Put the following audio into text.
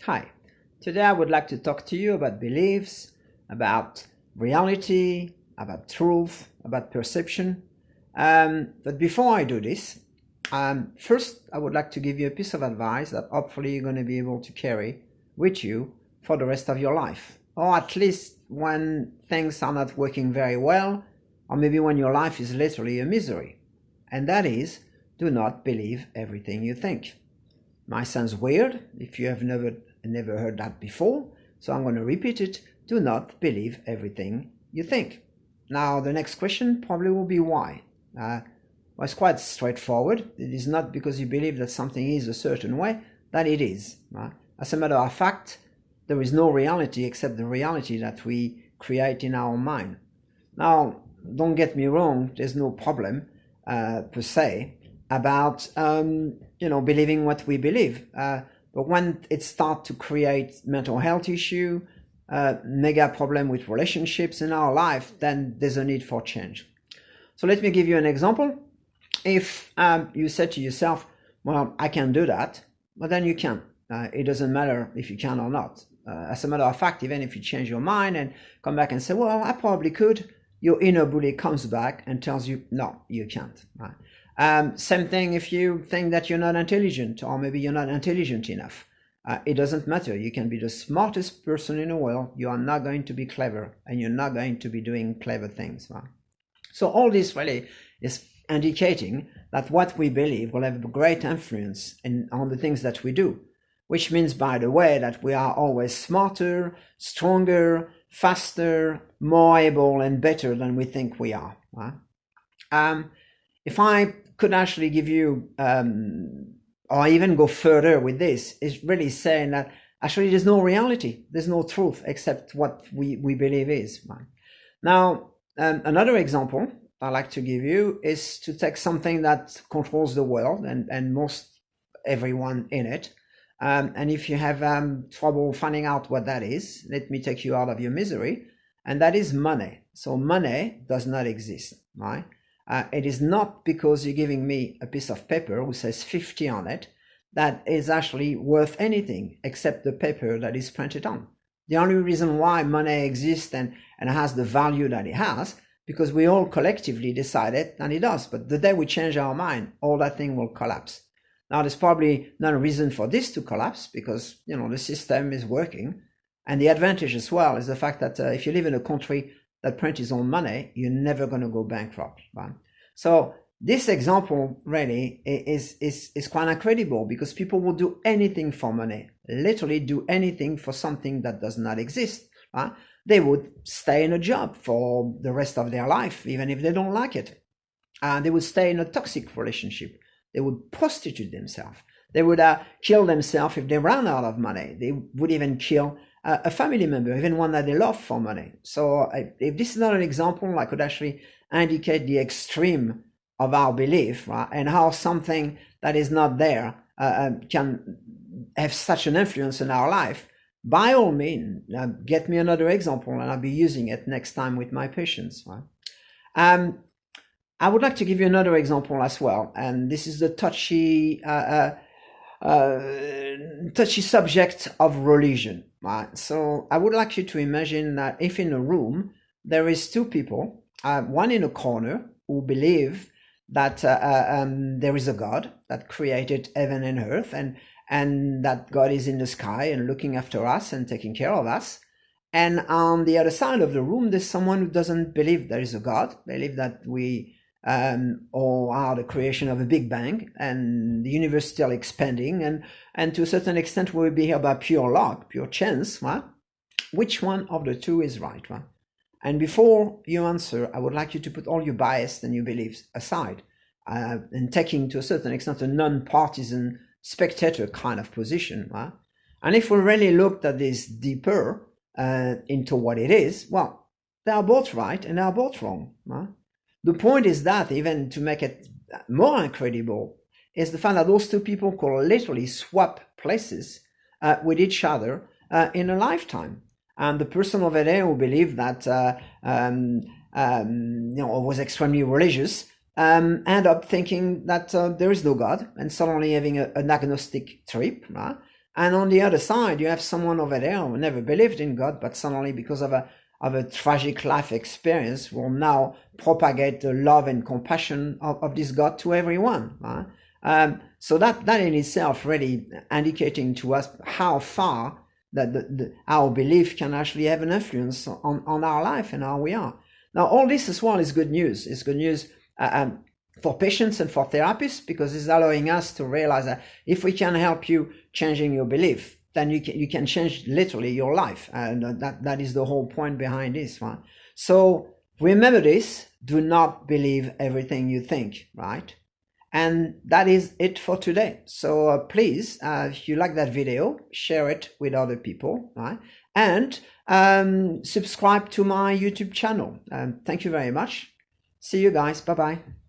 Hi, today I would like to talk to you about beliefs, about reality, about truth, about perception. But before I do this, first I would like to give you a piece of advice that hopefully you're going to be able to carry with you for the rest of your life, or at least when things are not working very well, or maybe when your life is literally a misery. And that is, do not believe everything you think. Might sound weird if you have never heard that before, so I'm going to repeat it. Do not believe everything you think. Now, the next question probably will be why. Well, it's quite straightforward. It is not because you believe that something is a certain way that it is. As a matter of fact, there is no reality except the reality that we create in our mind. Now, don't get me wrong, there's no problem per se about believing what we believe. But when it starts to create mental health issue, mega problem with relationships in our life, then there's a need for change. So let me give you an example. If you said to yourself, well, I can do that, well, then you can. It doesn't matter if you can or not. As a matter of fact, even if you change your mind and come back and say, well, I probably could, your inner bully comes back and tells you, no, you can't. Same thing if you think that you're not intelligent, or maybe you're not intelligent enough. It doesn't matter. You can be the smartest person in the world. You are not going to be clever, and you're not going to be doing clever things. So all this really is indicating that what we believe will have a great influence on the things that we do, which means, by the way, that we are always smarter, stronger, faster, more able and better than we think we are. If I could actually give you, or even go further with this, is really saying that actually there's no reality, there's no truth except what we believe is. Now, another example I like to give you is to take something that controls the world and most everyone in it. And if you have trouble finding out what that is, let me take you out of your misery. And that is money. So money does not exist, right? It is not because you're giving me a piece of paper which says 50 on it that is actually worth anything except the paper that is printed on. The only reason why money exists and has the value that it has, because we all collectively decided, and it does, but the day we change our mind, all that thing will collapse. Now, there's probably not a reason for this to collapse because, the system is working. And the advantage as well is the fact that if you live in a country that prints its own money, you're never going to go bankrupt. Right? So this example really is quite incredible because people will do anything for money, literally do anything for something that does not exist. Right? They would stay in a job for the rest of their life, even if they don't like it. They would stay in a toxic relationship. They would prostitute themselves. They would kill themselves if they ran out of money. They would even kill a family member, even one that they love, for money. So if this is not an example, I could actually indicate the extreme of our belief, right? And how something that is not there can have such an influence in our life. By all means, get me another example and I'll be using it next time with my patients. Right? I would like to give you another example as well, and this is the touchy subject of religion. Right? So I would like you to imagine that if in a room there is two people, one in a corner who believe that there is a God that created heaven and earth, and that God is in the sky and looking after us and taking care of us. And on the other side of the room, there's someone who doesn't believe there is a God, believe that we or are the creation of a big bang and the universe still expanding, and to a certain extent we will be here by pure luck, pure chance. Right? Which one of the two is right? Right? And before you answer, I would like you to put all your bias and your beliefs aside and taking to a certain extent a non-partisan spectator kind of position. Right? And if we really looked at this deeper into what it is, well, they are both right and they are both wrong. Right? The point is that, even to make it more incredible, is the fact that those two people could literally swap places with each other in a lifetime. And the person over there who believed that, was extremely religious, end up thinking that there is no God and suddenly having an agnostic trip. Right? And on the other side, you have someone over there who never believed in God, but suddenly because of a tragic life experience will now propagate the love and compassion of this God to everyone. Right? So that in itself really indicating to us how far that our belief can actually have an influence on our life and how we are. Now, all this as well is good news. It's good news for patients and for therapists, because it's allowing us to realize that if we can help you changing your belief, then you can change literally your life. And that is the whole point behind this, right? So remember this, do not believe everything you think, right? And that is it for today. So please, if you like that video, share it with other people, right? And subscribe to my YouTube channel. Thank you very much. See you guys. Bye-bye.